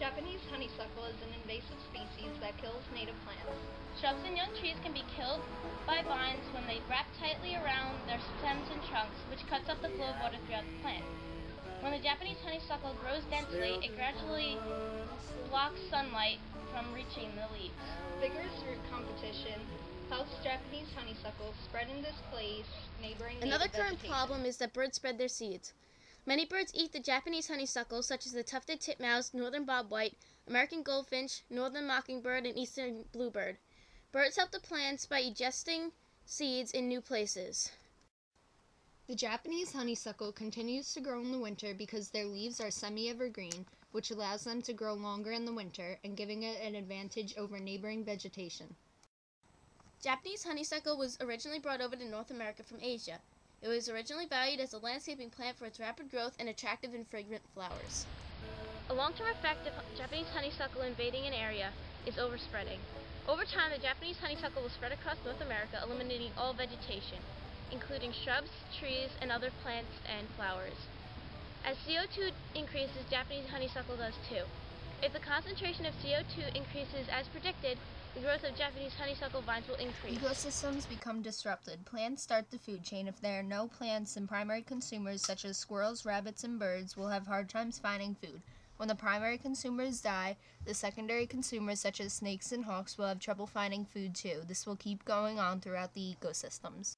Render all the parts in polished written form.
Japanese honeysuckle is an invasive species that kills native plants. Shrubs and young trees can be killed by vines when they wrap tightly around their stems and trunks, which cuts off the flow of water throughout the plant. When the Japanese honeysuckle grows densely, it gradually blocks sunlight from reaching the leaves. Vigorous root competition helps Japanese honeysuckle spread and displace neighboring Another native current vegetation. problem is that birds spread their seeds. Many birds eat the Japanese honeysuckle, such as the tufted titmouse, northern bobwhite, American goldfinch, northern mockingbird, and eastern bluebird. Birds help the plants by ingesting seeds in new places. The Japanese honeysuckle continues to grow in the winter because their leaves are semi-evergreen, which allows them to grow longer in the winter and giving it an advantage over neighboring vegetation. Japanese honeysuckle was originally brought over to North America from Asia. It was originally valued as a landscaping plant for its rapid growth and attractive and fragrant flowers. A long-term effect of Japanese honeysuckle invading an area is overspreading. Over time, the Japanese honeysuckle will spread across North America, eliminating all vegetation, including shrubs, trees, and other plants and flowers. As CO2 increases, Japanese honeysuckle does too. If the concentration of CO2 increases as predicted, the growth of Japanese honeysuckle vines will increase. Ecosystems become disrupted. Plants start the food chain. If there are no plants, then primary consumers such as squirrels, rabbits, and birds will have hard times finding food. When the primary consumers die, the secondary consumers such as snakes and hawks will have trouble finding food too. This will keep going on throughout the ecosystems.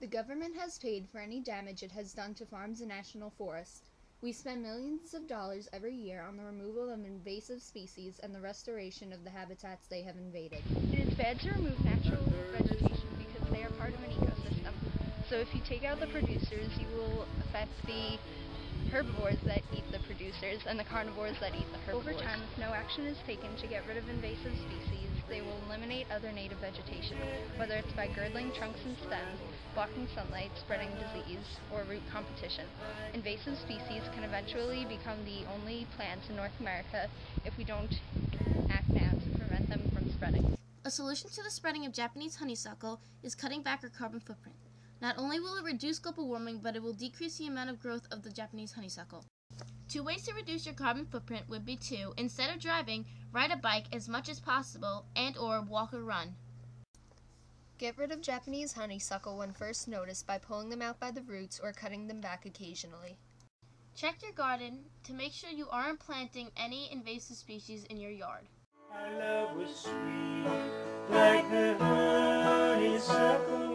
The government has paid for any damage it has done to farms and national forests. We spend millions of dollars every year on the removal of invasive species and the restoration of the habitats they have invaded. It is bad to remove natural vegetation because they are part of an ecosystem. So if you take out the producers, you will affect the herbivores that eat the producers and the carnivores that eat the herbivores. Over time, if no action is taken to get rid of invasive species, they will eliminate other native vegetation, whether it's by girdling trunks and stems, blocking sunlight, spreading disease, or root competition. Invasive species can eventually become the only plants in North America if we don't act now to prevent them from spreading. A solution to the spreading of Japanese honeysuckle is cutting back our carbon footprint. Not only will it reduce global warming, but it will decrease the amount of growth of the Japanese honeysuckle. 2 ways to reduce your carbon footprint would be to, instead of driving, ride a bike as much as possible and/or walk or run. Get rid of Japanese honeysuckle when first noticed by pulling them out by the roots or cutting them back occasionally. Check your garden to make sure you aren't planting any invasive species in your yard. Our love was sweet like the honeysuckle.